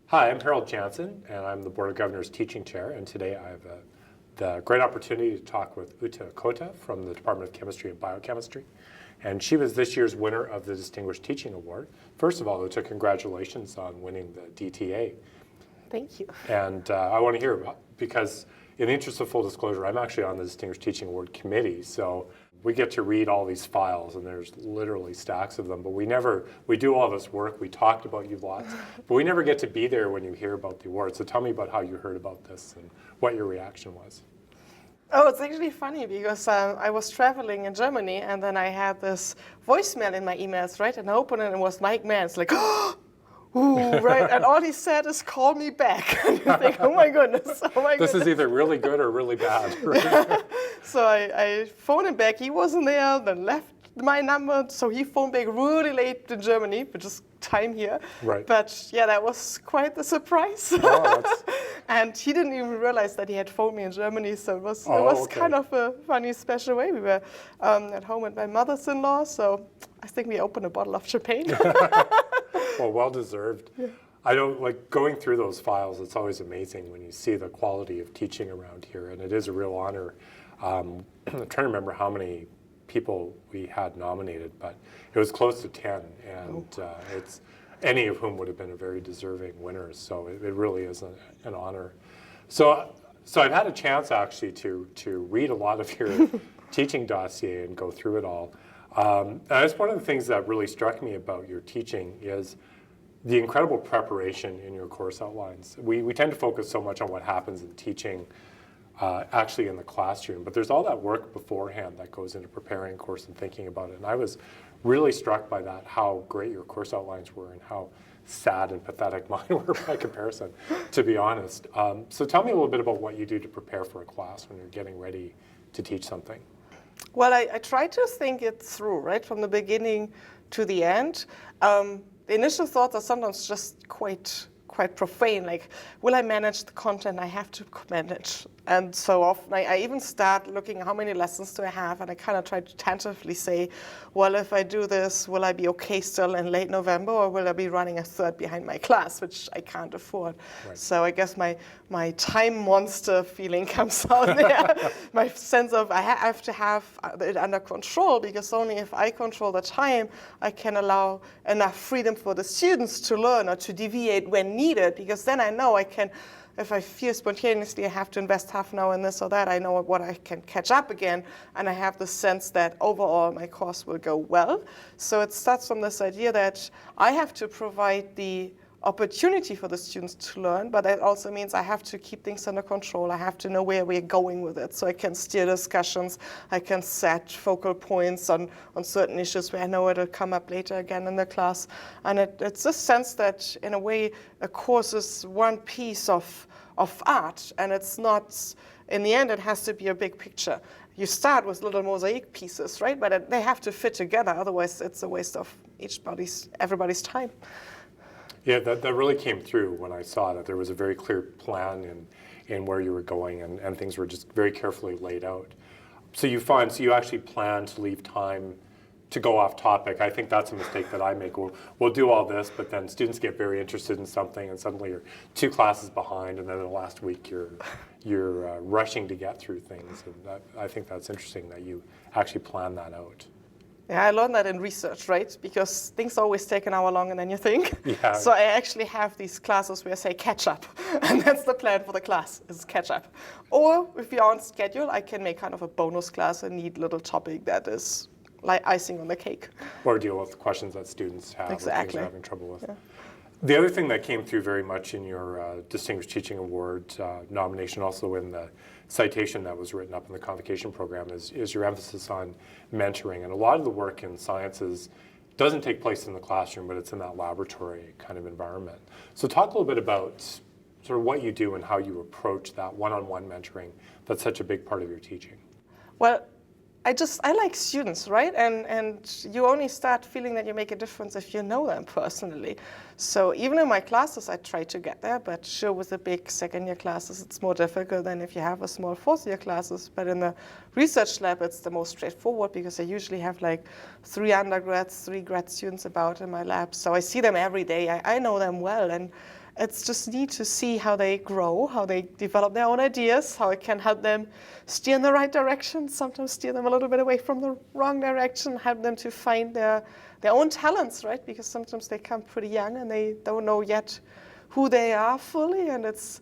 Hi, I'm Harold Jansen, and I'm the Board of Governors Teaching Chair, and today I have the great opportunity to talk with Ute Wieden-Kothe from the Department of Chemistry and Biochemistry. And she was this year's winner of the Distinguished Teaching Award. First of all, Ute, congratulations on winning the DTA. Thank you. And I want to hear about, because in the interest of full disclosure, I'm actually on the Distinguished Teaching Award Committee, so we get to read all these files, and there's literally stacks of them, but we do all this work, we talked about you lots, but we never get to be there when you hear about the award. So tell me about how you heard about this and what your reaction was. Oh, it's actually funny because I was traveling in Germany and then I had this voicemail in my emails, right? And I opened it and it was Mike Mann. It's like, ooh, right? And all he said is, call me back. And you think, oh my goodness, oh my goodness. This is either really good or really bad. Right? So I phoned him back. He wasn't there, then left my number. So he phoned back really late in Germany, which is time here. Right. But yeah, that was quite the surprise. Oh, and he didn't even realize that he had phoned me in Germany. So it was okay. kind of a funny, special way. We were at home with my mother-in-law. So I think we opened a bottle of champagne. Well deserved. Yeah. I don't like going through those files. It's always amazing when you see the quality of teaching around here, and it is a real honor. I'm trying to remember how many people we had nominated, but it was close to 10, and it's any of whom would have been a very deserving winners. So it really is an honor. So I've had a chance actually to read a lot of your teaching dossier and go through it all. And that's one of the things that really struck me about your teaching is the incredible preparation in your course outlines. We tend to focus so much on what happens in teaching actually in the classroom, but there's all that work beforehand that goes into preparing a course and thinking about it. And I was really struck by that, how great your course outlines were and how sad and pathetic mine were by comparison, to be honest. So tell me a little bit about what you do to prepare for a class when you're getting ready to teach something. Well, I try to think it through, right, from the beginning to the end. The initial thoughts are sometimes just quite profane, like, will I manage the content I have to manage? And so often I even start looking at how many lessons do I have, and I kind of try to tentatively say, well, if I do this, will I be okay still in late November, or will I be running a third behind my class, which I can't afford? Right. So I guess my time monster feeling comes out there. My sense of I have to have it under control, because only if I control the time, I can allow enough freedom for the students to learn or to deviate when needed, because then I know I can, if I feel spontaneously I have to invest half an hour in this or that, I know what I can catch up again, and I have the sense that overall my course will go well. So it starts from this idea that I have to provide the opportunity for the students to learn, but that also means I have to keep things under control. I have to know where we're going with it, so I can steer discussions, I can set focal points on certain issues where I know it'll come up later again in the class. And it's this sense that, in a way, a course is one piece of art, and it's not, in the end, it has to be a big picture. You start with little mosaic pieces, right? But they have to fit together, otherwise it's a waste of everybody's time. Yeah, that really came through when I saw that there was a very clear plan in where you were going, and things were just very carefully laid out. So you actually plan to leave time to go off topic. I think that's a mistake that I make. We'll do all this, but then students get very interested in something, and suddenly you're 2 classes behind, and then in the last week you're rushing to get through things. And I think that's interesting that you actually plan that out. Yeah, I learned that in research, right? Because things always take an hour longer than you think. Yeah. So I actually have these classes where I say catch up. And that's the plan for the class, is catch up. Or if you're on schedule, I can make kind of a bonus class, a neat little topic that is like icing on the cake. Or deal with questions that students have or things they're having trouble with. Yeah. The other thing that came through very much in your Distinguished Teaching Award nomination, also in the citation that was written up in the convocation program, is your emphasis on mentoring. And a lot of the work in sciences doesn't take place in the classroom, but it's in that laboratory kind of environment. So talk a little bit about sort of what you do and how you approach that one-on-one mentoring that's such a big part of your teaching. Well, I like students, right? And you only start feeling that you make a difference if you know them personally. So even in my classes, I try to get there, but sure, with the big second-year classes, it's more difficult than if you have a small fourth-year classes. But in the research lab, it's the most straightforward, because I usually have like 3 undergrads, 3 grad students about in my lab. So I see them every day. I know them well, and it's just neat to see how they grow, how they develop their own ideas, how it can help them steer in the right direction, sometimes steer them a little bit away from the wrong direction, help them to find their own talents, right? Because sometimes they come pretty young and they don't know yet who they are fully, and it's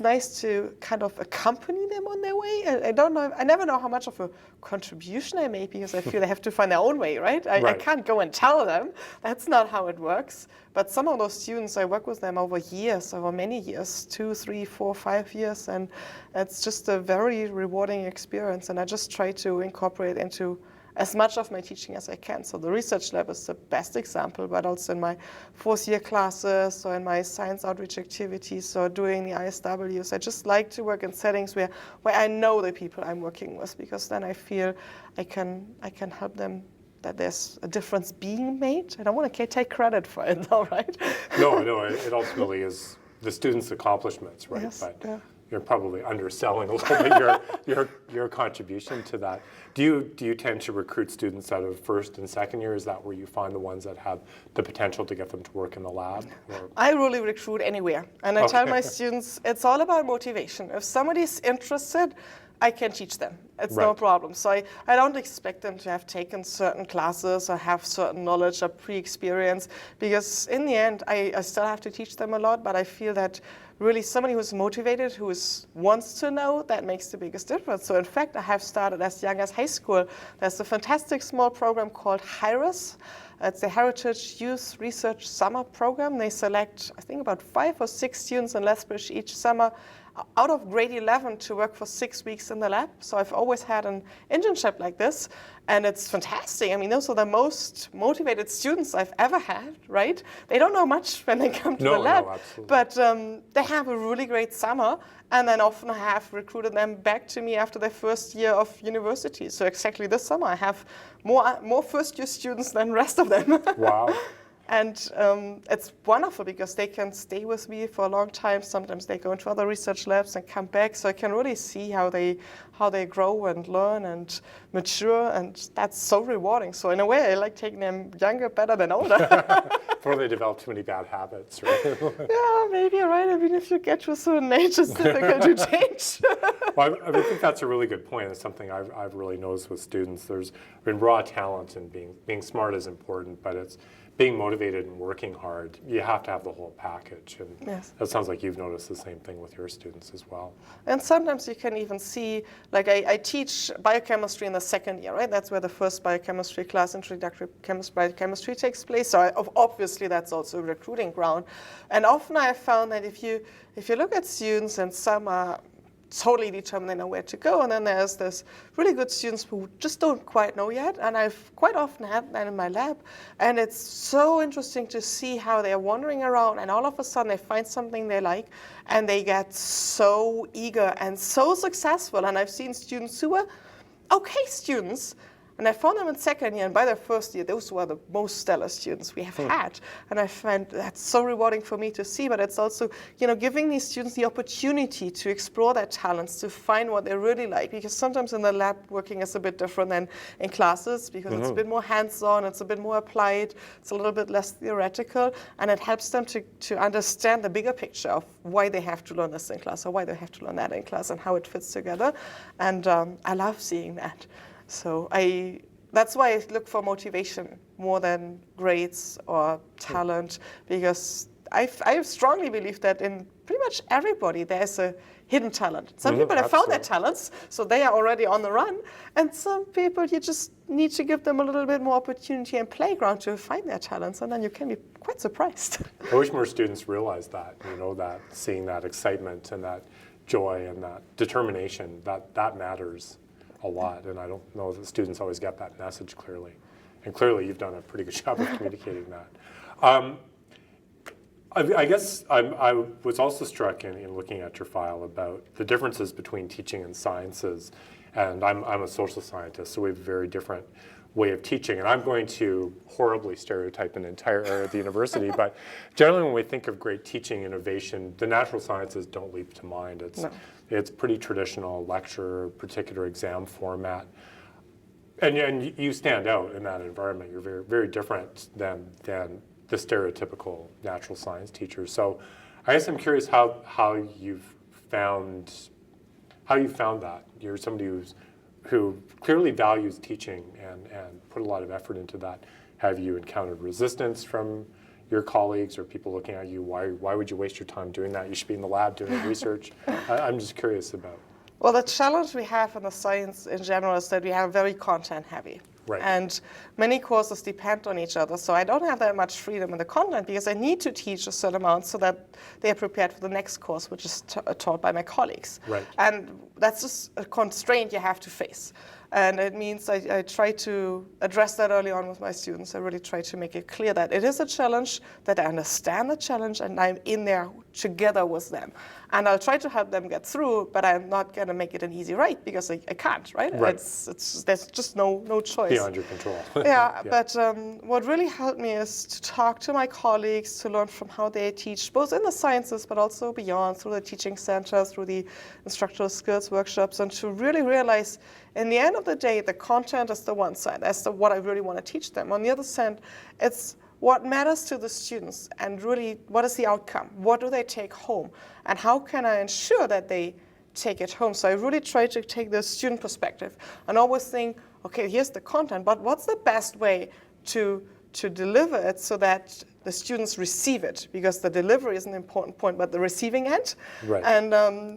nice to kind of accompany them on their way. I never know how much of a contribution I make, because I feel they have to find their own way, right? I can't go and tell them. That's not how it works. But some of those students, I work with them over years, over many years, 2, 3, 4, 5 years, and it's just a very rewarding experience. And I just try to incorporate into as much of my teaching as I can. So the research lab is the best example, but also in my 4th year classes or in my science outreach activities or doing the ISWs. I just like to work in settings where I know the people I'm working with, because then I feel I can help them, that there's a difference being made. I don't want to take credit for it though, right? No, it ultimately is the students' accomplishments, right? Yes, But yeah. you're probably underselling a little bit your contribution to that. Do you tend to recruit students out of 1st and 2nd year? Is that where you find the ones that have the potential to get them to work in the lab? Or? I really recruit anywhere. And I tell my students, it's all about motivation. If somebody's interested, I can teach them. It's no problem. So I don't expect them to have taken certain classes or have certain knowledge or pre-experience, because in the end, I still have to teach them a lot, but I feel that really somebody who's motivated, wants to know, that makes the biggest difference. So in fact, I have started as young as high school. There's a fantastic small program called HIRIS. It's the Heritage Youth Research Summer Program. They select, I think, about 5 or 6 students in Lethbridge each summer out of grade 11 to work for 6 weeks in the lab. So I've always had an internship like this, and it's fantastic. I mean, those are the most motivated students I've ever had, right? They don't know much when they come to the lab, but they have a really great summer, and then often I have recruited them back to me after their 1st year of university. So exactly this summer, I have more first-year students than the rest of them. Wow. And it's wonderful, because they can stay with me for a long time. Sometimes they go into other research labs and come back. So I can really see how they grow and learn and mature, and that's so rewarding. So in a way, I like taking them younger better than older. Before they develop too many bad habits, right? Yeah, maybe, right? I mean, if you get to a certain age, it's difficult to change. Well, I think that's a really good point. It's something I've really noticed with students. There's been raw talent, and being smart is important, but it's being motivated and working hard. You have to have the whole package, and yes. That sounds like you've noticed the same thing with your students as well. And sometimes you can even see, like I teach biochemistry in the 2nd year, right? That's where the first biochemistry class, introductory biochemistry, takes place. So obviously that's also a recruiting ground. And often I have found that if you look at students, and some are totally determined they know where to go, and then there's this really good students who just don't quite know yet, and I've quite often had that in my lab, and it's so interesting to see how they're wandering around, and all of a sudden they find something they like, and they get so eager and so successful. And I've seen students who were okay students, and I found them in 2nd year, and by their 1st year, those were the most stellar students we have had. And I find that's so rewarding for me to see, but it's also, giving these students the opportunity to explore their talents, to find what they really like, because sometimes in the lab working is a bit different than in classes, because it's a bit more hands-on, it's a bit more applied, it's a little bit less theoretical, and it helps them to understand the bigger picture of why they have to learn this in class, or why they have to learn that in class, and how it fits together. And I love seeing that. So that's why I look for motivation more than grades or talent, because I strongly believe that in pretty much everybody there's a hidden talent. Some people have found their talents, so they are already on the run, and some people you just need to give them a little bit more opportunity and playground to find their talents, and then you can be quite surprised. I wish more students realized that, that seeing that excitement and that joy and that determination, that matters a lot, and I don't know that students always get that message clearly. And clearly you've done a pretty good job of communicating that. I guess I was also struck in looking at your file about the differences between teaching and sciences. And I'm a social scientist, so we have a very different way of teaching. And I'm going to horribly stereotype an entire area of the university, but generally when we think of great teaching innovation, the natural sciences don't leap to mind. It's pretty traditional lecture, particular exam format. And you stand out in that environment. You're very, very different than the stereotypical natural science teacher. So I guess I'm curious how you found that. You're somebody who clearly values teaching and put a lot of effort into that. Have you encountered resistance from your colleagues or people looking at you? Why would you waste your time doing that? You should be in the lab doing research. I'm just curious about. Well, the challenge we have in the science in general is that we are very content heavy. Right. And many courses depend on each other. So I don't have that much freedom in the content because I need to teach a certain amount so that they are prepared for the next course, which is taught by my colleagues. Right. And that's just a constraint you have to face. And it means I try to address that early on with my students. I really try to make it clear that it is a challenge, that I understand the challenge, and I'm in there together with them. And I'll try to help them get through, but I'm not going to make it an easy ride because I can't, right? There's just no choice. Beyond your control. Yeah, but what really helped me is to talk to my colleagues, to learn from how they teach, both in the sciences, but also beyond, through the teaching center, through the instructional skills workshops, and to really realize, in the end of the day, the content is the one side. That's what I really want to teach them. On the other side, it's what matters to the students and really what is the outcome? What do they take home? And how can I ensure that they take it home? So I really try to take the student perspective and always think, okay, here's the content, but what's the best way to deliver it so that the students receive it? Because the delivery is an important point, but the receiving end. Right. And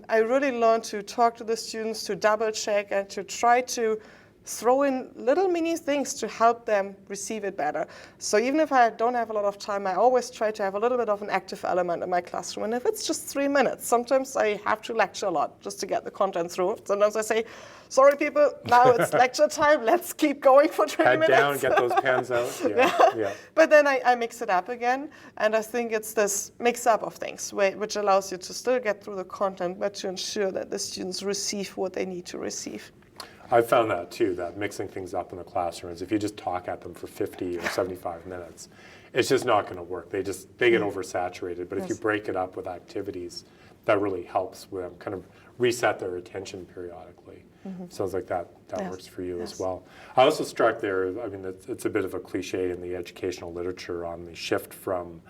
I really learned to talk to the students, to double check, and to try to throw in little mini things to help them receive it better. So even if I don't have a lot of time, I always try to have a little bit of an active element in my classroom. And if it's just 3 minutes, sometimes I have to lecture a lot just to get the content through. Sometimes I say, sorry people, now it's lecture time, let's keep going for 20 minutes. Head down, get those pens out. Yeah. But then I mix it up again, and I think it's this mix-up of things, which allows you to still get through the content, but to ensure that the students receive what they need to receive. I've found that too, that mixing things up in the classrooms, if you just talk at them for 50 or 75 minutes, it's just not going to work. They get oversaturated. But if you break it up with activities, that really helps them kind of reset their attention periodically. Sounds like that works for you as well. I also struck there, I mean, it's a bit of a cliche in the educational literature on the shift from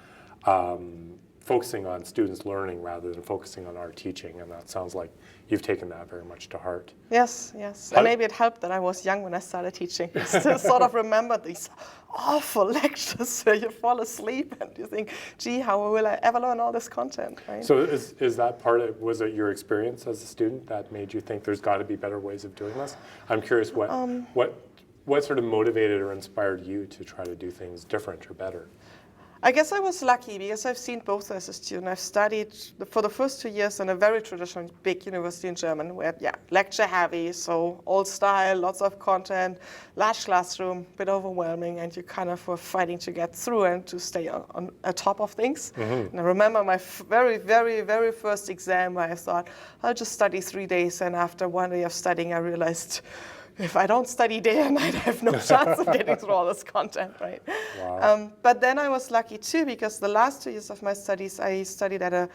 focusing on students learning rather than focusing on our teaching, and that sounds like you've taken that very much to heart. Yes. And maybe it helped that I was young when I started teaching. I still sort of remember these awful lectures where you fall asleep and you think, gee, how will I ever learn all this content, right? So is that was it your experience as a student that made you think there's got to be better ways of doing this? I'm curious what sort of motivated or inspired you to try to do things different or better? I guess I was lucky because I've seen both as a student. I've studied for the first 2 years in a very traditional big university in Germany where, lecture heavy, so old style, lots of content, large classroom, bit overwhelming, and you kind of were fighting to get through and to stay on top of things. And I remember my very, very, very first exam where I thought, I'll just study 3 days, and after 1 day of studying, I realized, if I don't study day and night, I have no chance of getting through all this content, right? Wow. But then I was lucky too, because the last 2 years of my studies, I studied at a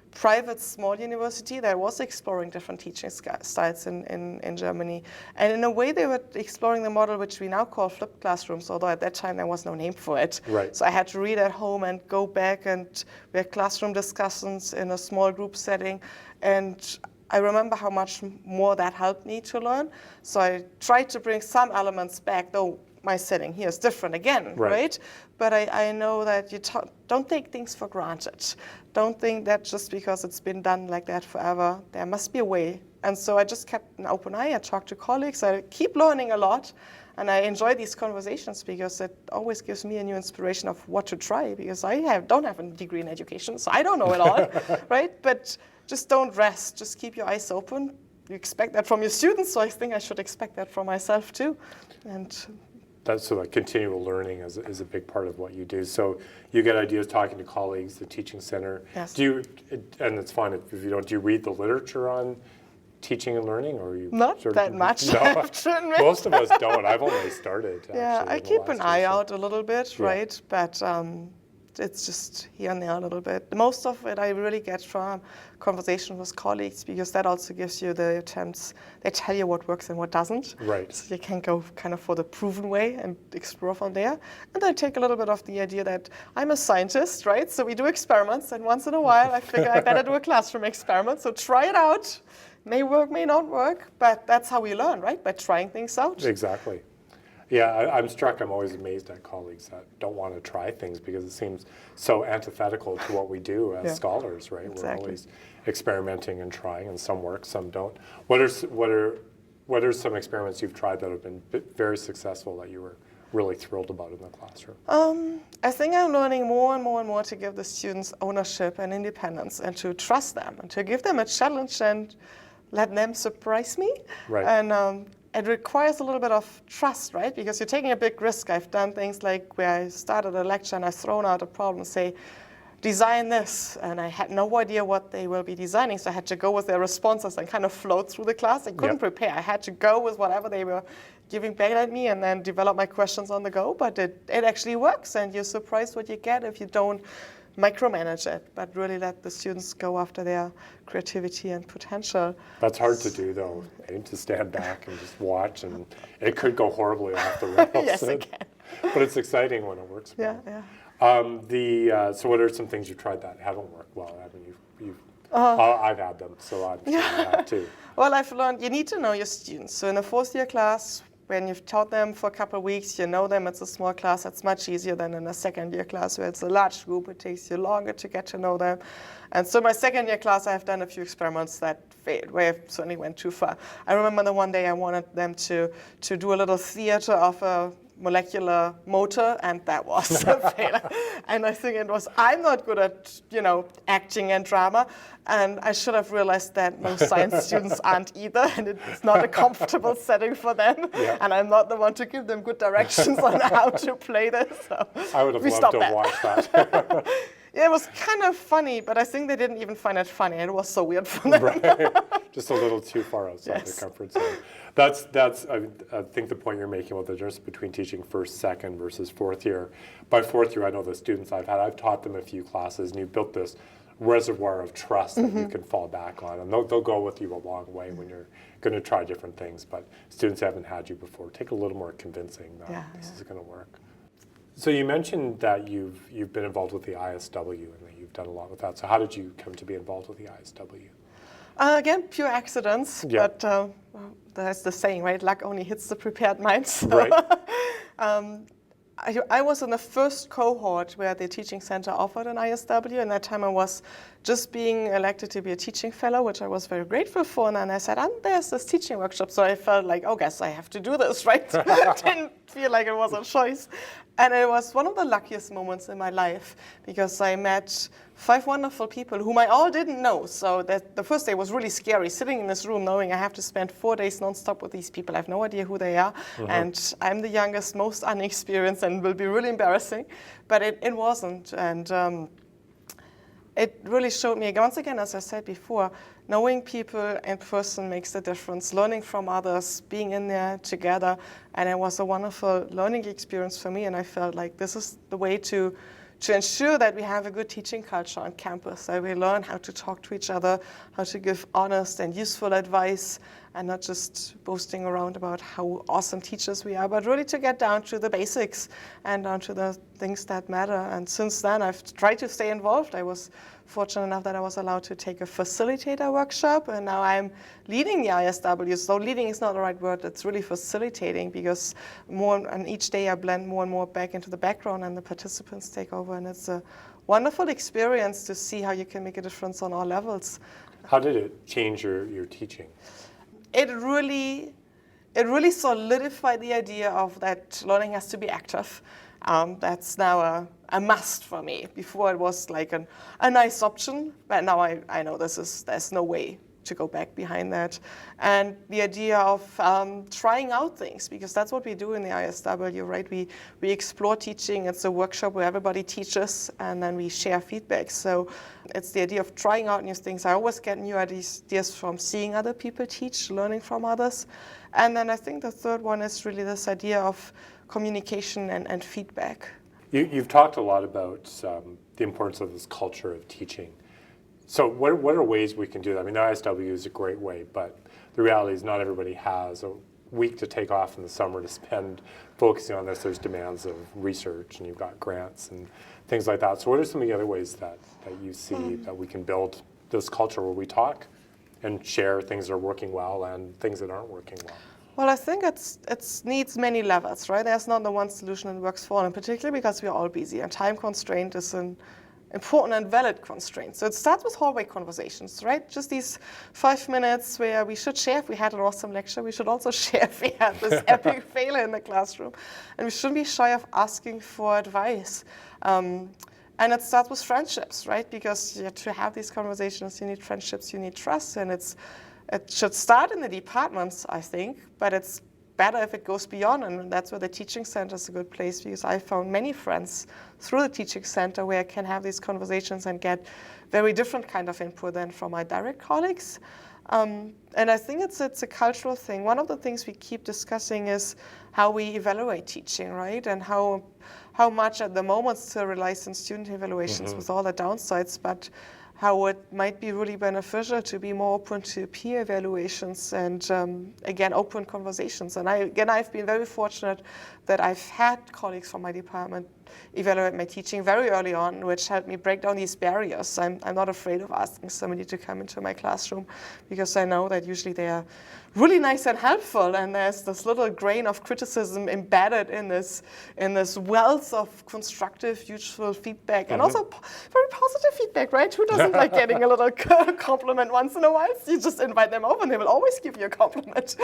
private small university that was exploring different teaching styles in Germany. And in a way, they were exploring the model which we now call flipped classrooms, although at that time there was no name for it. Right. So I had to read at home and go back, and we had classroom discussions in a small group setting. And I remember how much more that helped me to learn. So I tried to bring some elements back, though my setting here is different again, right? But I know that you don't take things for granted. Don't think that just because it's been done like that forever, there must be a way. And so I just kept an open eye. I talked to colleagues. I keep learning a lot. And I enjoy these conversations because it always gives me a new inspiration of what to try, because I don't have a degree in education, so I don't know it all, right? But just don't rest. Just keep your eyes open. You expect that from your students, so I think I should expect that from myself too. And so that continual learning is a big part of what you do. So you get ideas talking to colleagues, the teaching center. Yes. And it's fine if you don't, do you read the literature on teaching and learning, or are you not that much? No, I have to admit. Most of us don't. I've only started. Yeah, I keep an eye out a little bit, right? But it's just here and there a little bit. Most of it I really get from conversation with colleagues, because that also gives you the attempts. They tell you what works and what doesn't. Right. So you can go kind of for the proven way and explore from there. And I take a little bit of the idea that I'm a scientist, right? So we do experiments, and once in a while I figure I better do a classroom experiment. So try it out. May work, may not work, but that's how we learn, right? By trying things out. Exactly. Yeah, I'm struck. I'm always amazed at colleagues that don't want to try things, because it seems so antithetical to what we do as scholars, right? Exactly. We're always experimenting and trying, and some work, some don't. What are some experiments you've tried that have been very successful that you were really thrilled about in the classroom? I think I'm learning more and more and more to give the students ownership and independence, and to trust them, and to give them a challenge and let them surprise me. Right. And it requires a little bit of trust, right? Because you're taking a big risk. I've done things like where I started a lecture and I've thrown out a problem, say, design this, and I had no idea what they will be designing, so I had to go with their responses and kind of float through the class. I couldn't prepare. I had to go with whatever they were giving back at me and then develop my questions on the go, but it actually works, and you're surprised what you get if you don't micromanage it, but really let the students go after their creativity and potential. That's hard to do, though, to stand back and just watch, and it could go horribly off the rails. Yes, it can. But it's exciting when it works well. Yeah. So what are some things you've tried that haven't worked well? I mean, I've had them, so I'm sure you have too. Well, I've learned you need to know your students. So in a fourth year class, when you've taught them for a couple of weeks, you know them, it's a small class, it's much easier than in a second year class where it's a large group, it takes you longer to get to know them. And so my second year class, I've done a few experiments that failed, where I certainly went too far. I remember the one day I wanted them to do a little theater of a molecular motor, and that was a failure. And I think it was, I'm not good at, acting and drama, and I should have realized that most science students aren't either, and it's not a comfortable setting for them, and I'm not the one to give them good directions on how to play this. So I would have loved to have watched that. Yeah, it was kind of funny, but I think they didn't even find it funny. It was so weird for them. Right. Just a little too far outside their comfort zone. That's I think the point you're making about the difference between teaching first, second versus fourth year. By fourth year, I know the students I've taught them a few classes, and you've built this reservoir of trust that you can fall back on, and they'll go with you a long way when you're going to try different things. But students who haven't had you before, take a little more convincing that this is going to work. So you mentioned that you've been involved with the ISW and that you've done a lot with that. So how did you come to be involved with the ISW? Again, pure accidents, but that's the saying, right? Luck only hits the prepared mind. So, right. I was in the first cohort where the teaching center offered an ISW, and that time I was just being elected to be a teaching fellow, which I was very grateful for. And then I said, there's this teaching workshop, so I felt like, guess I have to do this, right? Didn't feel like it was a choice. And it was one of the luckiest moments in my life, because I met 5 wonderful people whom I all didn't know. So that the first day was really scary, sitting in this room knowing I have to spend 4 days nonstop with these people. I have no idea who they are. And I'm the youngest, most unexperienced, and will be really embarrassing. But it wasn't. And it really showed me, once again, as I said before, knowing people in person makes a difference, learning from others, being in there together. And it was a wonderful learning experience for me, and I felt like this is the way to ensure that we have a good teaching culture on campus, that we learn how to talk to each other, how to give honest and useful advice, and not just boasting around about how awesome teachers we are, but really to get down to the basics and down to the things that matter. And since then, I've tried to stay involved. I was fortunate enough that I was allowed to take a facilitator workshop, and now I'm leading the ISW. So leading is not the right word, it's really facilitating, because and each day I blend more and more back into the background and the participants take over, and it's a wonderful experience to see how you can make a difference on all levels. How did it change your teaching? It really solidified the idea of that learning has to be active. That's now a must for me. Before it was like a nice option, but now I know there's no way to go back behind that. And the idea of trying out things, because that's what we do in the ISW, right? We explore teaching. It's a workshop where everybody teaches, and then we share feedback. So it's the idea of trying out new things. I always get new ideas from seeing other people teach, learning from others. And then I think the third one is really this idea of communication and feedback. You've talked a lot about the importance of this culture of teaching. So what are ways we can do that? I mean, the ISW is a great way, but the reality is not everybody has a week to take off in the summer to spend focusing on this. There's demands of research, and you've got grants and things like that. So what are some of the other ways that you see that we can build this culture where we talk and share things that are working well and things that aren't working well? Well, I think it needs many levels, right? There's not the one solution that works for all, and particularly because we're all busy, and time constraint is an important and valid constraint. So it starts with hallway conversations, right? Just these 5 minutes where we should share if we had an awesome lecture. We should also share if we had this epic failure in the classroom. And we shouldn't be shy of asking for advice. And it starts with friendships, right? Because to have these conversations, you need friendships, you need trust, and it should start in the departments, I think, but it's better if it goes beyond, and that's where the teaching center is a good place, because I found many friends through the teaching center where I can have these conversations and get very different kind of input than from my direct colleagues. And I think it's a cultural thing. One of the things we keep discussing is how we evaluate teaching, right? And how much at the moment still relies on student evaluations with all the downsides, but how it might be really beneficial to be more open to peer evaluations and, again, open conversations. And I've been very fortunate that I've had colleagues from my department evaluate my teaching very early on, which helped me break down these barriers. I'm not afraid of asking somebody to come into my classroom, because I know that usually they are really nice and helpful, and there's this little grain of criticism embedded in this wealth of constructive, useful feedback, and also very positive feedback, right? Who doesn't like getting a little compliment once in a while? You just invite them over and they will always give you a compliment.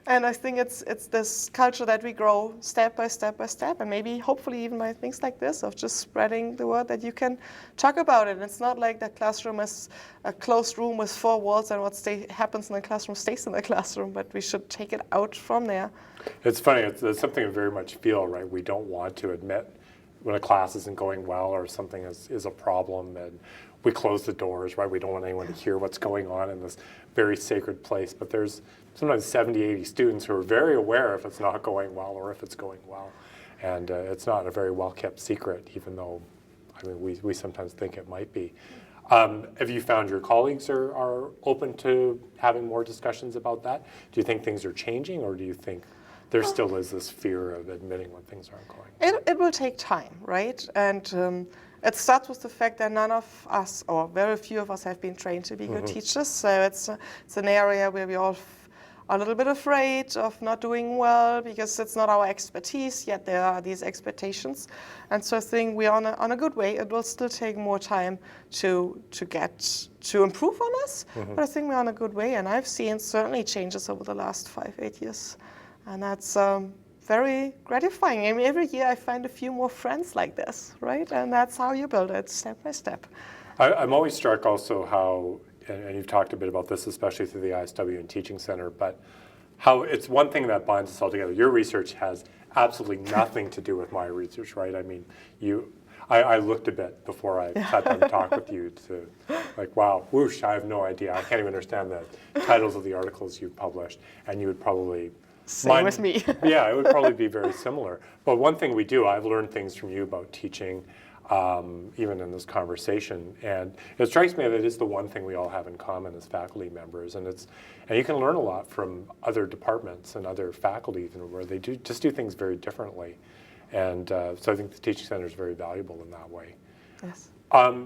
And I think it's this culture that we grow step by step by step, and maybe hopefully even by things like this, of just spreading the word that you can talk about it. And it's not like the classroom is a closed room with 4 walls and what happens in the classroom stays in the classroom, but we should take it out from there. It's funny, it's something I very much feel, right? We don't want to admit when a class isn't going well or something is a problem, and we close the doors, right? We don't want anyone to hear what's going on in this very sacred place, but there's sometimes 70, 80 students who are very aware if it's not going well or if it's going well. And it's not a very well-kept secret, even though, I mean, we sometimes think it might be. Have you found your colleagues are open to having more discussions about that? Do you think things are changing, or do you think there still is this fear of admitting when things aren't going? It will take time, right? And it starts with the fact that none of us, or very few of us, have been trained to be good teachers. So it's an area where we all are a little bit afraid of not doing well because it's not our expertise, yet there are these expectations. And so I think we're on a good way. It will still take more time to improve on this, but I think we're on a good way. And I've seen certainly changes over the last 5-8 years. And that's very gratifying. I mean, every year I find a few more friends like this, right? And that's how you build it, step by step. I'm always struck also how, and you've talked a bit about this, especially through the ISW and Teaching Center, but how it's one thing that binds us all together. Your research has absolutely nothing to do with my research, right? I mean, I looked a bit before I sat down to talk with you to, like, wow, whoosh, I have no idea. I can't even understand the titles of the articles you've published, and you would probably... Same with me. Yeah, it would probably be very similar. But one thing we do, I've learned things from you about teaching, even in this conversation, and it strikes me that it is the one thing we all have in common as faculty members, and you can learn a lot from other departments and other faculty where they do things very differently, and so I think the Teaching Center is very valuable in that way. Yes.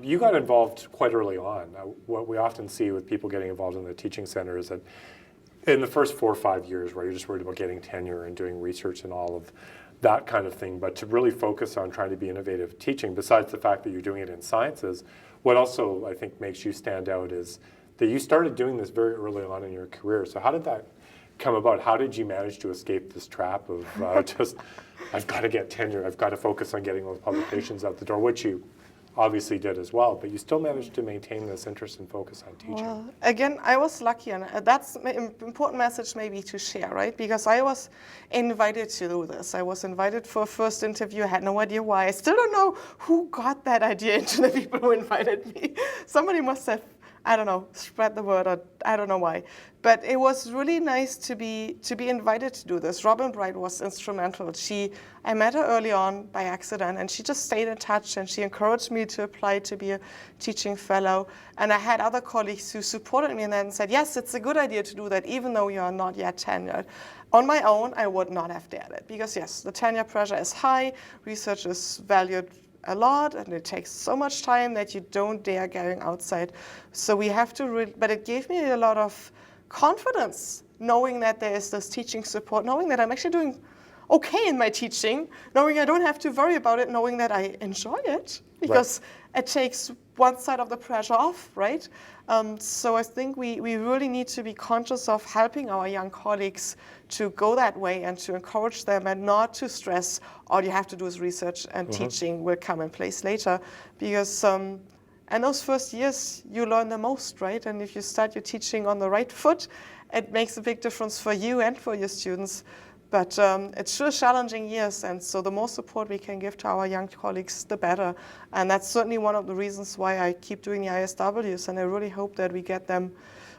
You got involved quite early on. What we often see with people getting involved in the Teaching Center is that in the first 4 or 5 years, where you're just worried about getting tenure and doing research and all of that kind of thing, but to really focus on trying to be innovative teaching, besides the fact that you're doing it in sciences, what also I think makes you stand out is that you started doing this very early on in your career. So how did that come about? How did you manage to escape this trap of just, I've got to get tenure, I've got to focus on getting those publications out the door, which you obviously did as well, but you still managed to maintain this interest and focus on teaching. Well, again, I was lucky, and that's an important message maybe to share, right? Because I was invited to do this. I was invited for a first interview. I had no idea why. I still don't know who got that idea into the people who invited me. Somebody must have I don't know, spread the word, or I don't know why. But it was really nice to be invited to do this. Robin Bright was instrumental. I met her early on by accident, and she just stayed in touch, and she encouraged me to apply to be a teaching fellow. And I had other colleagues who supported me and then said, yes, it's a good idea to do that, even though you are not yet tenured. On my own, I would not have dared it, because yes, the tenure pressure is high, research is valued a lot, and it takes so much time that you don't dare going outside. So we have to, but it gave me a lot of confidence, knowing that there is this teaching support, knowing that I'm actually doing okay in my teaching, knowing I don't have to worry about it, knowing that I enjoy it, because it takes one side of the pressure off, right? So I think we really need to be conscious of helping our young colleagues to go that way and to encourage them and not to stress, all you have to do is research and teaching will come in place later. Because in those first years, you learn the most, right? And if you start your teaching on the right foot, it makes a big difference for you and for your students. But it's sure challenging years, and so the more support we can give to our young colleagues, the better. And that's certainly one of the reasons why I keep doing the ISWs, and I really hope that we get them,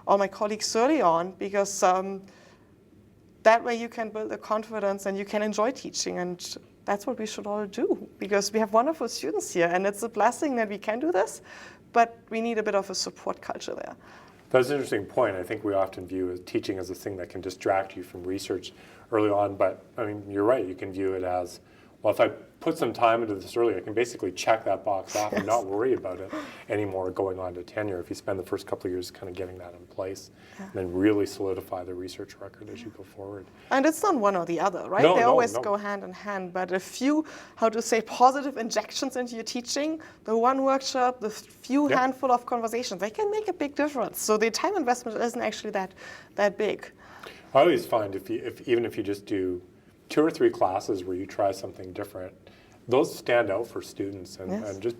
all my colleagues, early on, because that way you can build the confidence and you can enjoy teaching, and that's what we should all do, because we have wonderful students here, and it's a blessing that we can do this, but we need a bit of a support culture there. That's an interesting point. I think we often view teaching as a thing that can distract you from research early on, but I mean, you're right, you can view it as, well, if I put some time into this early, I can basically check that box off and not worry about it anymore going on to tenure. If you spend the first couple of years kind of getting that in place, and then really solidify the research record as you go forward. And it's not one or the other, right? They always go hand in hand, but a few, positive injections into your teaching, the one workshop, the few handful of conversations, they can make a big difference. So the time investment isn't actually that big. I always find even if you just do 2 or 3 classes where you try something different, those stand out for students and just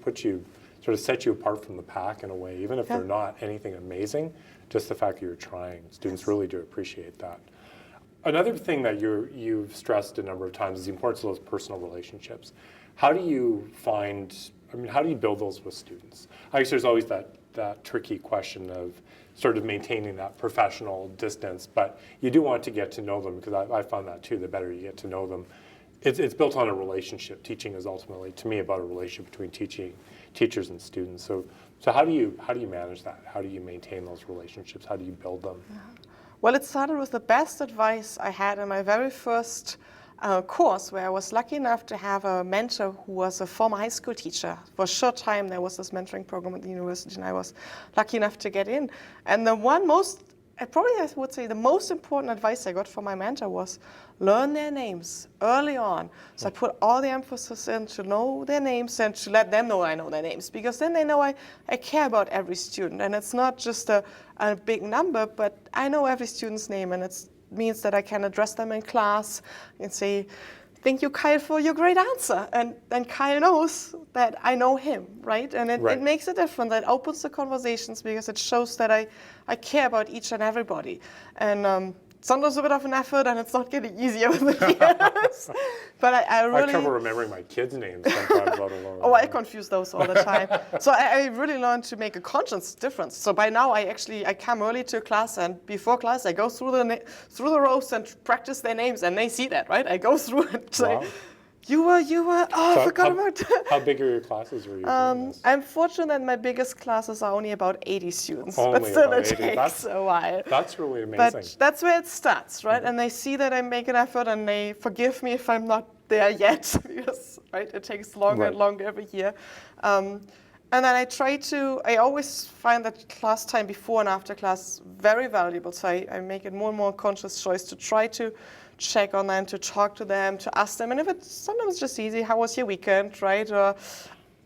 set you apart from the pack in a way, even if they're not anything amazing, just the fact that you're trying. Students really do appreciate that. Another thing that you've stressed a number of times is the importance of those personal relationships. How do you build those with students? I guess there's always that tricky question of sort of maintaining that professional distance, but you do want to get to know them, because I found that too, the better you get to know them. It's built on a relationship. Teaching is ultimately, to me, about a relationship between teachers and students. So how do you manage that? How do you maintain those relationships? How do you build them? Well, it started with the best advice I had in my very first course, where I was lucky enough to have a mentor who was a former high school teacher. For a short time, there was this mentoring program at the university, and I was lucky enough to get in. And I would say the most important advice I got from my mentor was learn their names early on. So I put all the emphasis in to know their names and to let them know I know their names, because then they know I care about every student. And it's not just a big number, but I know every student's name, and it means that I can address them in class and say, thank you, Kyle, for your great answer. And then Kyle knows that I know him, right? And it makes a difference. It opens the conversations, because it shows that I care about each and everybody. And sometimes a bit of an effort, and it's not getting easier with the years. But I really... I have trouble remembering my kids' names sometimes, let alone... Oh, I confuse those all the time. So I really learned to make a conscious difference. So by now, I come early to class, and before class, I go through the rows and practice their names, and they see that, right? I go through and say, you were, I forgot about that. How big are your classes where you're doing this? I'm fortunate that my biggest classes are only about 80 students, only but still it takes a while. That's really amazing. But that's where it starts, right? And they see that I make an effort, and they forgive me if I'm not there yet, because it takes longer and longer every year. And then I always find that class time before and after class very valuable, so I make it more and more conscious choice to try to check on them, to talk to them, to ask them, and if it's sometimes just easy, how was your weekend, right, or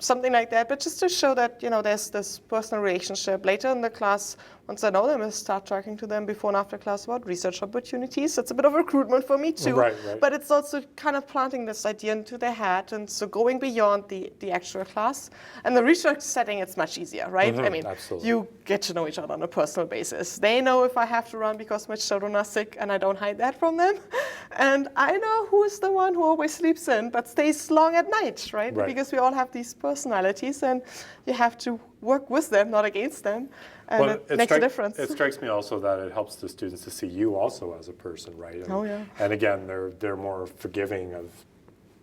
something like that, but just to show that, there's this personal relationship. Later in the class, once I know them, I start talking to them before and after class about research opportunities. It's a bit of recruitment for me too, right. But it's also kind of planting this idea into their head, and so going beyond the actual class. And the research setting, it's much easier, right? I mean, absolutely. You get to know each other on a personal basis. They know if I have to run because my children are sick, and I don't hide that from them. And I know who is the one who always sleeps in but stays long at night, right? Because we all have these personalities, and you have to work with them, not against them, and it makes a difference. It strikes me also that it helps the students to see you also as a person, right? And, and again, they're more forgiving of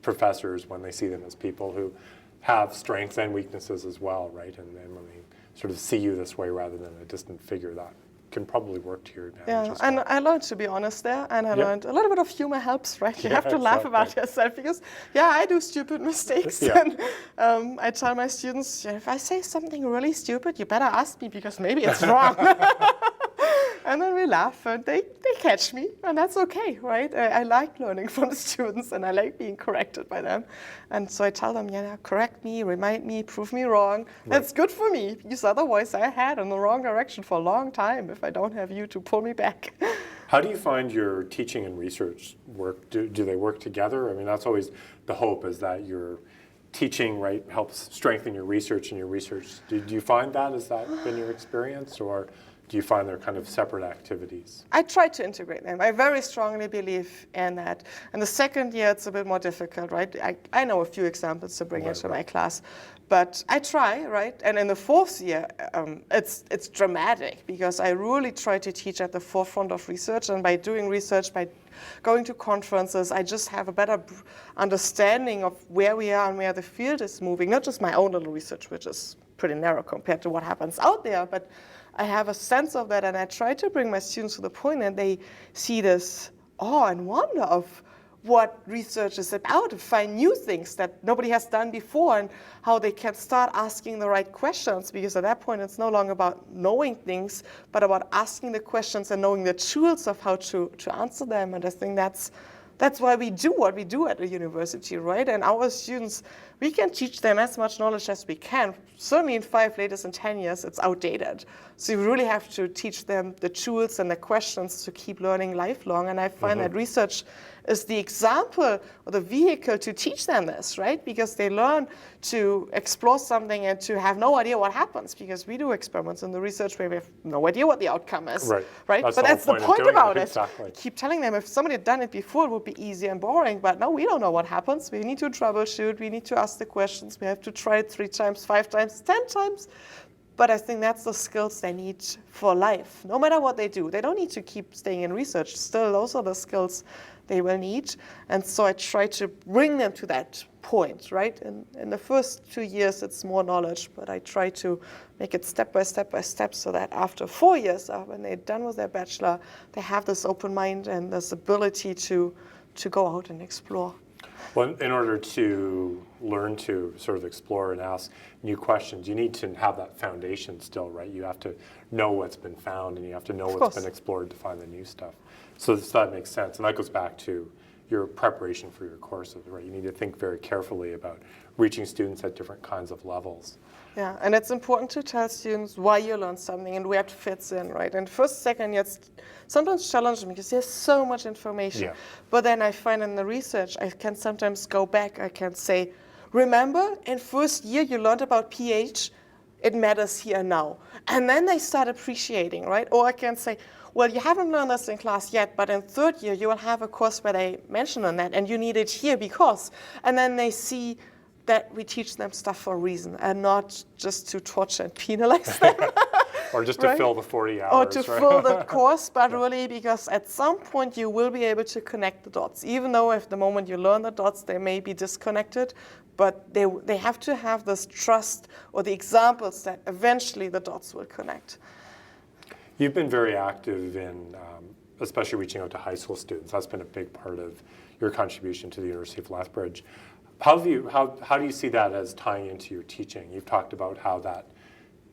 professors when they see them as people who have strengths and weaknesses as well, right? And then when they sort of see you this way rather than a distant figure, that can probably work to your advantage as well. And I learned to be honest there, and I learned a little bit of humor helps, right? You have to laugh about yourself because, I do stupid mistakes. And I tell my students, if I say something really stupid, you better ask me because maybe it's wrong. And then we laugh, and they catch me, and that's okay, right? I like learning from the students, and I like being corrected by them. And so I tell them, correct me, remind me, prove me wrong. That's good for me, because otherwise I head in the wrong direction for a long time if I don't have you to pull me back. How do you find your teaching and research work? Do they work together? I mean, that's always the hope, is that your teaching, right, helps strengthen your research, and your research. Do you find that? Has that been your experience, or do you find they're kind of separate activities? I try to integrate them. I very strongly believe in that. And the second year, it's a bit more difficult, right? I know a few examples to bring into my class, but I try, right? And in the fourth year, it's dramatic because I really try to teach at the forefront of research. And by doing research, by going to conferences, I just have a better understanding of where we are and where the field is moving. Not just my own little research, which is pretty narrow compared to what happens out there, but I have a sense of that, and I try to bring my students to the point that they see this awe and wonder of what research is about, to find new things that nobody has done before, and how they can start asking the right questions, because at that point it's no longer about knowing things, but about asking the questions and knowing the tools of how to answer them. And I think that's why we do what we do at the university, right? And our students, we can teach them as much knowledge as we can. Certainly in 5, latest in 10 years, it's outdated. So you really have to teach them the tools and the questions to keep learning lifelong. And I find that research is the example or the vehicle to teach them this, right? Because they learn to explore something and to have no idea what happens, because we do experiments in the research where we have no idea what the outcome is, right? But that's the point about it. Exactly. Keep telling them if somebody had done it before, it would be easy and boring, but no, we don't know what happens. We need to troubleshoot, we need to ask the questions, we have to try it 3 times, 5 times, 10 times. But I think that's the skills they need for life, no matter what they do. They don't need to keep staying in research. Still, those are the skills they will need. And so I try to bring them to that point, right? In the first 2 years, it's more knowledge, but I try to make it step by step by step, so that after 4 years, when they're done with their bachelor, they have this open mind and this ability to go out and explore. Well, in order to learn to sort of explore and ask new questions, you need to have that foundation still, right? You have to know what's been found, and you have to know what's been explored to find the new stuff. So that makes sense, and that goes back to your preparation for your courses, right? You need to think very carefully about reaching students at different kinds of levels. Yeah, and it's important to tell students why you learn something and where it fits in, right? And first, second year, it's sometimes challenging because there's so much information. Yeah. But then I find in the research, I can sometimes go back, I can say, remember in first year you learned about pH, it matters here now. And then they start appreciating, right? Or I can say, well, you haven't learned this in class yet, but in third year you will have a course where they mention on that, and you need it here because. And then they see that we teach them stuff for a reason, and not just to torture and penalize them. Or just to fill the 40 hours. Or to fill the course, but really because at some point you will be able to connect the dots. Even though if the moment you learn the dots, they may be disconnected, but they have to have this trust or the examples that eventually the dots will connect. You've been very active in, especially reaching out to high school students. That's been a big part of your contribution to the University of Lethbridge. How do you see that as tying into your teaching? You've talked about how that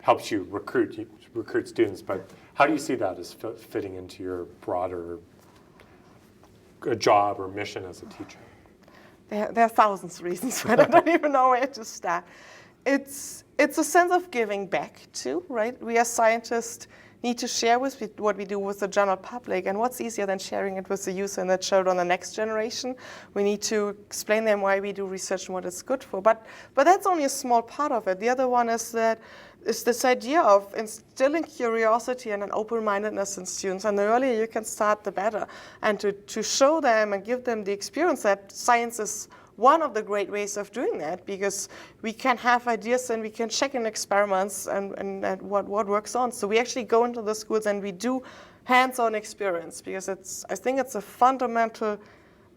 helps you recruit students, but how do you see that as fitting into your broader job or mission as a teacher? There are thousands of reasons, but I don't even know where to start. It's a sense of giving back too, right? We as scientists need to share with what we do with the general public, and what's easier than sharing it with the youth and the children, the next generation? We need to explain them why we do research and what it's good for, but that's only a small part of it. The other one is this idea of instilling curiosity and an open-mindedness in students, and the earlier you can start, the better, and to show them and give them the experience that science is one of the great ways of doing that, because we can have ideas and we can check in experiments and what works on. So we actually go into the schools and we do hands-on experience, because I think it's a fundamental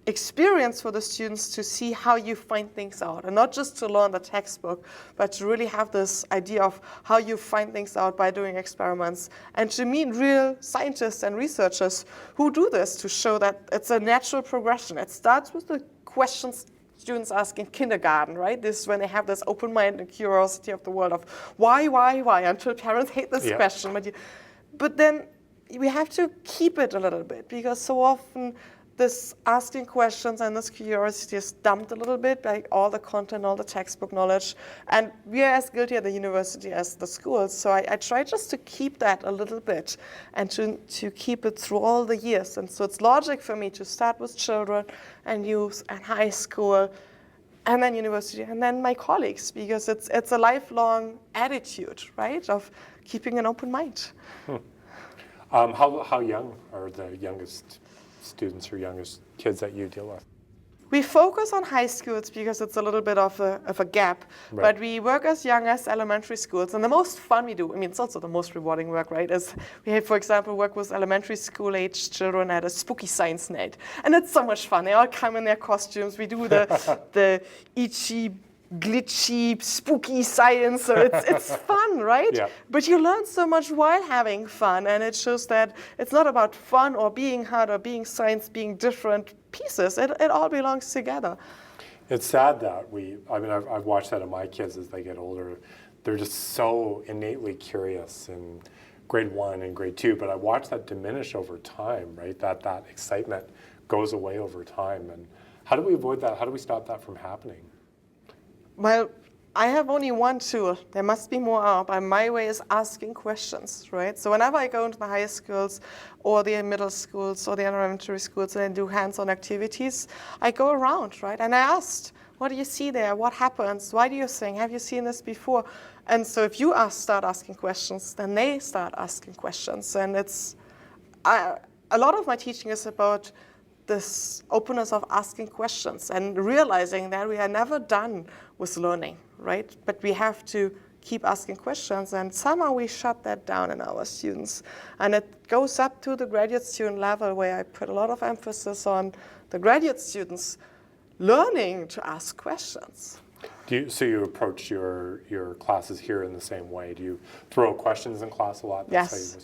experience for the students to see how you find things out, and not just to learn the textbook, but to really have this idea of how you find things out by doing experiments, and to meet real scientists and researchers who do this to show that it's a natural progression. It starts with the questions students ask in kindergarten, right? This is when they have this open mind and curiosity of the world of why, until parents hate this question. But then we have to keep it a little bit, because so often this asking questions and this curiosity is dumped a little bit by all the content, all the textbook knowledge. And we are as guilty at the university as the schools. So I try just to keep that a little bit and to keep it through all the years. And so it's logic for me to start with children and youth and high school and then university and then my colleagues, because it's a lifelong attitude, right, of keeping an open mind. How young are the youngest students or youngest kids that you deal with? We focus on high schools because it's a little bit of a gap, Right. but we work as young as elementary schools. And the most fun we do, I mean, it's also the most rewarding work, right, is we have, for example, work with elementary school-aged children at a spooky science night. And it's so much fun. They all come in their costumes. We do the itchy, glitchy, spooky science. So it's fun, right? Yeah. But you learn so much while having fun, and it shows that it's not about fun or being hard or being science, being different pieces. It all belongs together. It's sad that I've watched that in my kids as they get older. They're just so innately curious in grade 1 and grade 2, but I watch that diminish over time, right? That excitement goes away over time. And how do we avoid that? How do we stop that from happening? Well, I have only one tool. There must be more out. But my way is asking questions, right? So whenever I go into the high schools or the middle schools or the elementary schools and I do hands-on activities, I go around, right? And I asked, what do you see there? What happens? Why do you think? Have you seen this before? And so if you start asking questions, then they start asking questions. And a lot of my teaching is about this openness of asking questions and realizing that we are never done with learning, right? But we have to keep asking questions, and somehow we shut that down in our students. And it goes up to the graduate student level, where I put a lot of emphasis on the graduate students learning to ask questions. So you approach your classes here in the same way? Do you throw questions in class a lot? Yes.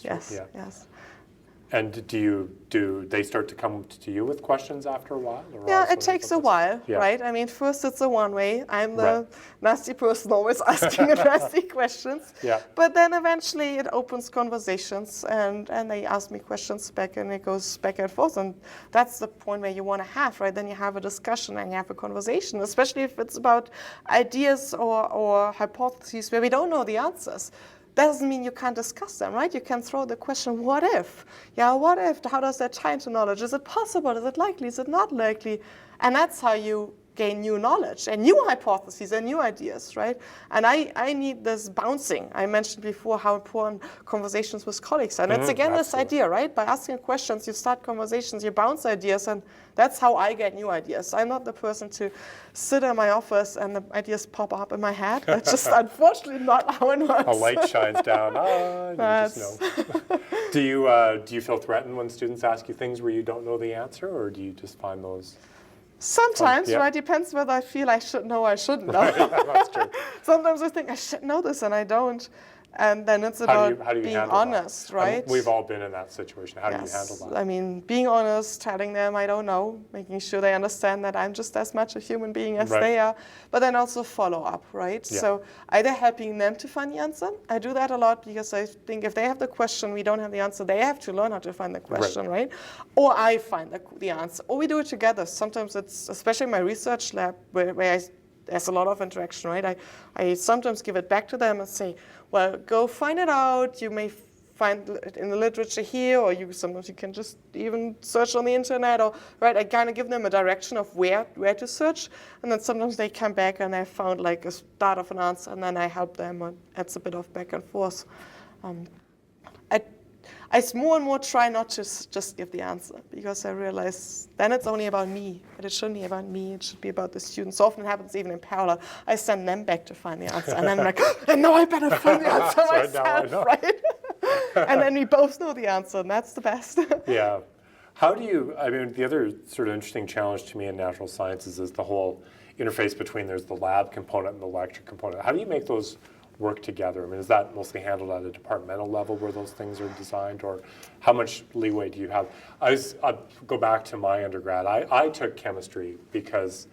And do they start to come to you with questions after a while? Or Yeah, it takes a while, Yeah. right? I mean, first it's a one way. I'm the Right. nasty person always asking nasty questions. Yeah. But then eventually it opens conversations and they ask me questions back and it goes back and forth. And that's the point where you want to have, right? Then you have a discussion and you have a conversation, especially if it's about ideas or hypotheses where we don't know the answers. Doesn't mean you can't discuss them, right? You can throw the question, what if? Yeah, what if? How does that tie into knowledge? Is it possible? Is it likely? Is it not likely? And that's how you gain new knowledge and new hypotheses and new ideas, right? And I need this bouncing. I mentioned before how important conversations with colleagues are. And it's again this idea, right? By asking questions, you start conversations, you bounce ideas, and that's how I get new ideas. I'm not the person to sit in my office and the ideas pop up in my head. That's just unfortunately not how it works. A light shines down. You just know. Do you feel threatened when students ask you things where you don't know the answer, or do you just find those? Sometimes, Yeah. right? Depends whether I feel I should know or I shouldn't know. That's true. Sometimes I think I should know this and I don't. And then it's about How do you being handle honest, that? right? We've all been in that situation. How do you handle that? I mean, being honest, telling them I don't know, making sure they understand that I'm just as much a human being as Right. they are, but then also follow up, right? Yeah. So either helping them to find the answer. I do that a lot because I think if they have the question, we don't have the answer, they have to learn how to find the question, right? Or I find the answer, or we do it together. Sometimes it's, especially in my research lab, where there's a lot of interaction, right? I sometimes give it back to them and say, well, go find it out. You may find it in the literature here, or sometimes you can just even search on the internet, or right. I kind of give them a direction of where to search, and then sometimes they come back and they found like a start of an answer, and then I help them, and it's a bit of back and forth. I more and more try not to just give the answer, because I realize then it's only about me, but it shouldn't be about me, it should be about the students. So often it happens even in parallel. I send them back to find the answer, and then I'm like, and now I better find the answer myself, right? And then we both know the answer, and that's the best. Yeah. How do you, I mean, the other sort of interesting challenge to me in natural sciences is the whole interface between there's the lab component and the lecture component. How do you make those work together? I mean, is that mostly handled at a departmental level where those things are designed, or how much leeway do you have? I'll go back to my undergrad. I took chemistry because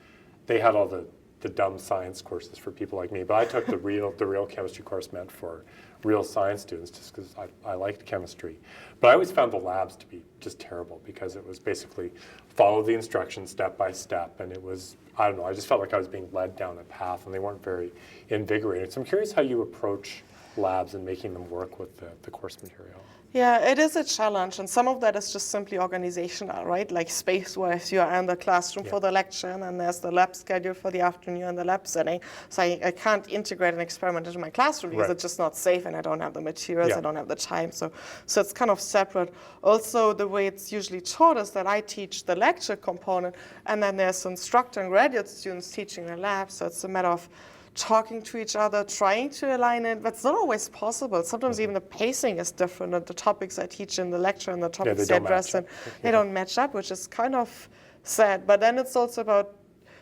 they had all the dumb science courses for people like me, but I took the real chemistry course meant for real science students just because I liked chemistry. But I always found the labs to be just terrible because it was basically follow the instructions step by step, and it was, I don't know, I just felt like I was being led down a path, and they weren't very invigorating. So I'm curious how you approach labs and making them work with the course material. Yeah, it is a challenge, and some of that is just simply organizational, right? Like space-wise, you are in the classroom for the lecture, and then there's the lab schedule for the afternoon and the lab setting. So I can't integrate an experiment into my classroom because it's just not safe, and I don't have the materials, I don't have the time. So it's kind of separate. Also, the way it's usually taught is that I teach the lecture component, and then there's instructor and graduate students teaching the lab. So it's a matter of talking to each other, trying to align it, but it's not always possible. Sometimes even the pacing is different, and the topics I teach in the lecture and the topics I address, and they don't match up, which is kind of sad. But then it's also about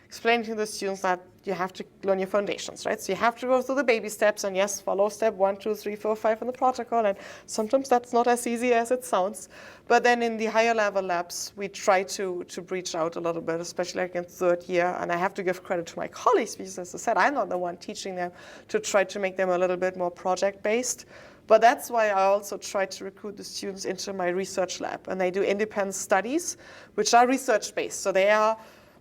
explaining to the students that you have to learn your foundations, right? So you have to go through the baby steps, and yes, follow step 1, 2, 3, 4, 5 in the protocol, and sometimes that's not as easy as it sounds. But then in the higher level labs, we try to reach out a little bit, especially like in third year, and I have to give credit to my colleagues, because as I said, I'm not the one teaching them, to try to make them a little bit more project-based. But that's why I also try to recruit the students into my research lab, and they do independent studies, which are research-based. So they are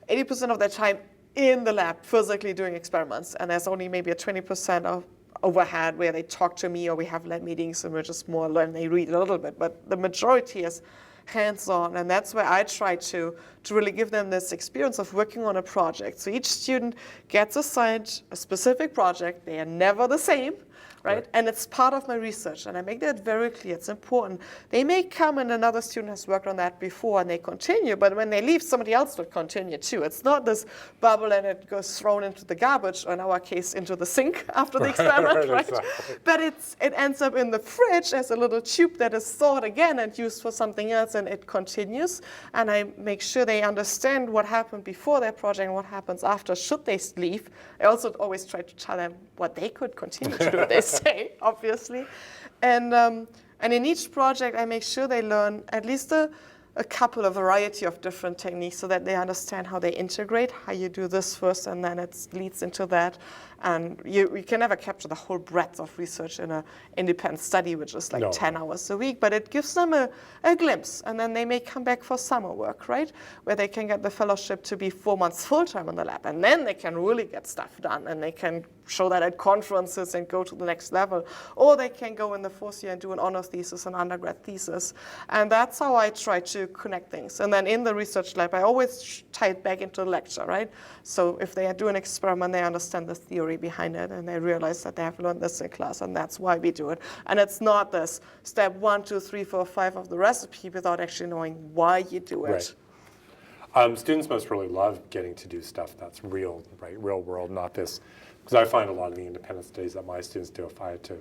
80% of their time in the lab physically doing experiments, and there's only maybe a 20% of overhead where they talk to me or we have lab meetings and we're just more learn, they read a little bit, but the majority is hands-on, and that's where I try to really give them this experience of working on a project. So each student gets assigned a specific project. They are never the same, right? And it's part of my research, and I make that very clear. It's important. They may come and another student has worked on that before and they continue, but when they leave, somebody else will continue too. It's not this bubble and it goes thrown into the garbage, or in our case, into the sink after the experiment, right? Exactly. But it ends up in the fridge as a little tube that is thawed again and used for something else, and it continues. And I make sure they understand what happened before their project and what happens after, should they leave. I also always try to tell them what they could continue to do, they say, obviously. And in each project, I make sure they learn at least a variety of different techniques so that they understand how they integrate, how you do this first, and then it leads into that. And you can never capture the whole breadth of research in an independent study, which is like 10 hours a week, but it gives them a glimpse. And then they may come back for summer work, right? Where they can get the fellowship to be 4 months full-time in the lab. And then they can really get stuff done, and they can show that at conferences and go to the next level. Or they can go in the fourth year and do an honor thesis, an undergrad thesis. And that's how I try to connect things. And then in the research lab, I always tie it back into the lecture, right? So if they do an experiment, they understand the theory behind it, and they realize that they have learned this in class, and that's why we do it. And it's not this step 1, 2, 3, 4, 5 of the recipe without actually knowing why you do it. Right. Students must really love getting to do stuff that's real, right? Real world, not this. Because I find a lot of the independent studies that my students do, if I had to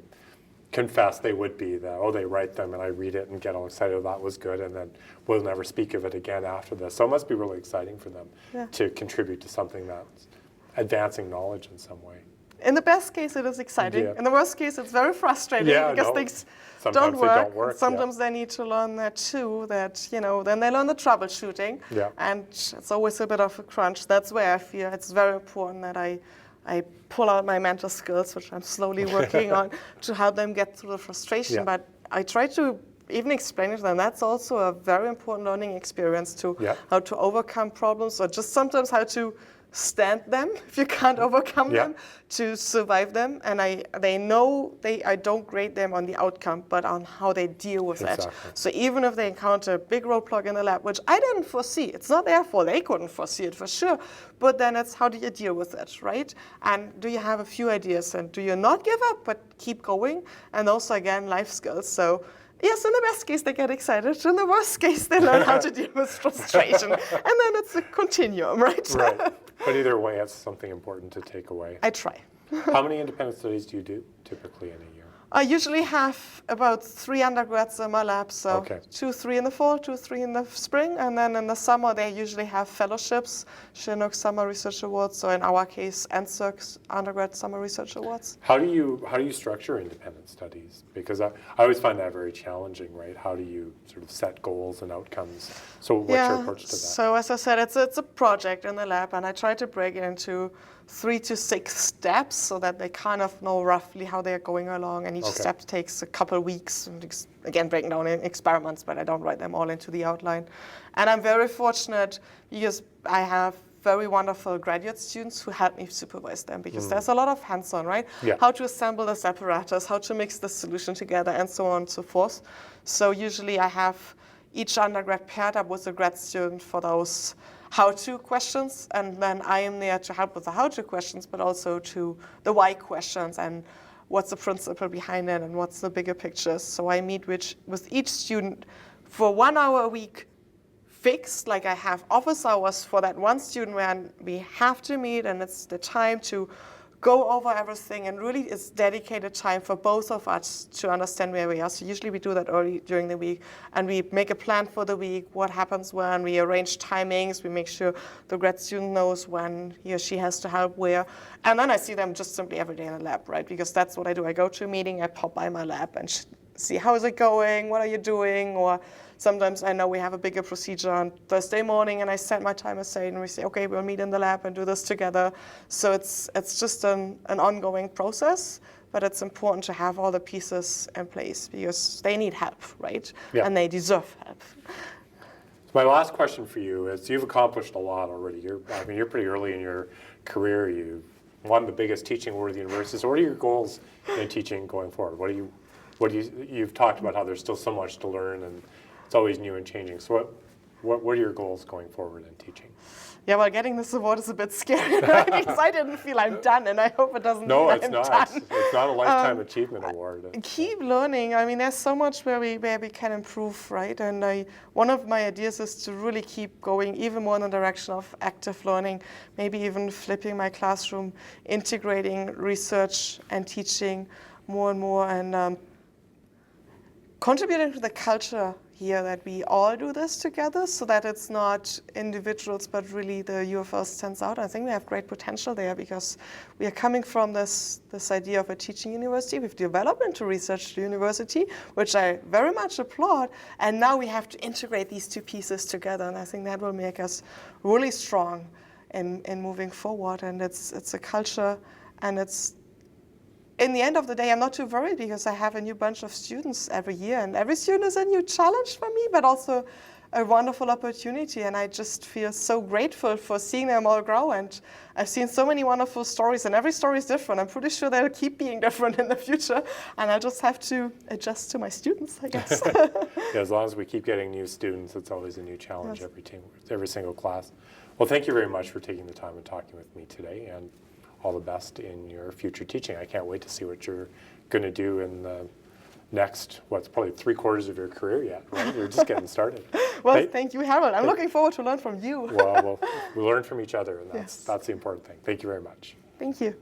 confess, they would be that, oh, they write them and I read it and get all excited, oh, that was good, and then we'll never speak of it again after this. So it must be really exciting for them to contribute to something that's advancing knowledge in some way. In the best case, it is exciting. In the worst case, it's very frustrating because things don't work. Sometimes they need to learn that too, that, then they learn the troubleshooting. And it's always a bit of a crunch. That's where I feel it's very important that I pull out my mental skills, which I'm slowly working on, to help them get through the frustration. But I try to even explain it to them. That's also a very important learning experience to how to overcome problems, or just sometimes how to stand them if you can't overcome them, to survive them. And they know I don't grade them on the outcome, but on how they deal with it. So even if they encounter a big roadblock in the lab, which I didn't foresee, it's not their fault, they couldn't foresee it for sure, but then it's how do you deal with it, right? And do you have a few ideas, and do you not give up but keep going? And also, again, life skills. So Yes, in the best case, they get excited. In the worst case, they learn how to deal with frustration. And then it's a continuum, right? Right. But either way, it's something important to take away. I try. How many independent studies do you do typically in a year? I usually have about 3 undergrads in my lab, so Okay. 2, 3 in the fall, 2, 3 in the spring, and then in the summer they usually have fellowships, Chinook Summer Research Awards, so in our case, NSERC's Undergrad Summer Research Awards. How do you structure independent studies? Because I always find that very challenging, right? How do you sort of set goals and outcomes? So what's your approach to that? So as I said, it's a project in the lab, and I try to break it into 3 to 6 steps so that they kind of know roughly how they're going along, and each step takes a couple of weeks, and again breaking down in experiments, but I don't write them all into the outline. And I'm very fortunate because I have very wonderful graduate students who help me supervise them, because there's a lot of hands-on, right? Yeah. How to assemble this apparatus, how to mix the solution together, and so on and so forth. So usually I have each undergrad paired up with a grad student for those how-to questions, and then I am there to help with the how-to questions, but also to the why questions and what's the principle behind it and what's the bigger pictures. So I meet with each student for 1 hour a week fixed, like I have office hours for that one student where we have to meet, and it's the time to go over everything, and really it's dedicated time for both of us to understand where we are. So usually we do that early during the week, and we make a plan for the week, what happens when, we arrange timings, we make sure the grad student knows when he or she has to help where, and then I see them just simply every day in the lab, right? Because that's what I do. I go to a meeting, I pop by my lab and see how is it going, what are you doing, or sometimes I know we have a bigger procedure on Thursday morning, and I set my time aside and we say, okay, we'll meet in the lab and do this together. So it's just an ongoing process, but it's important to have all the pieces in place because they need help, right? Yeah. And they deserve help. So my last question for you is, you've accomplished a lot already. You're pretty early in your career. You've won the biggest teaching award at the university. So what are your goals in teaching going forward? You've talked about how there's still so much to learn, and it's always new and changing. So what are your goals going forward in teaching? Yeah, well, getting this award is a bit scary, right? Because I didn't feel I'm done, and I hope it doesn't mean I'm done. It's not a lifetime achievement award. Keep learning. I mean, there's so much where we can improve, right? And one of my ideas is to really keep going even more in the direction of active learning, maybe even flipping my classroom, integrating research and teaching more and more, and contributing to the culture here that we all do this together, so that it's not individuals, but really the UFL stands out. I think we have great potential there because we are coming from this idea of a teaching university. We've developed into research university, which I very much applaud, and now we have to integrate these two pieces together, and I think that will make us really strong in moving forward. And it's a culture, and it's, in the end of the day, I'm not too worried because I have a new bunch of students every year, and every student is a new challenge for me, but also a wonderful opportunity. And I just feel so grateful for seeing them all grow. And I've seen so many wonderful stories, and every story is different. I'm pretty sure they'll keep being different in the future, and I just have to adjust to my students, I guess. Yeah, as long as we keep getting new students, it's always a new challenge every single class. Well, thank you very much for taking the time and talking with me today, and all the best in your future teaching. I can't wait to see what you're going to do in the next, what's probably 3/4 of your career yet, right? You're just getting started. Well, thank you, Harold. I'm looking forward to learn from you. Well, we learn from each other, and that's the important thing. Thank you very much. Thank you.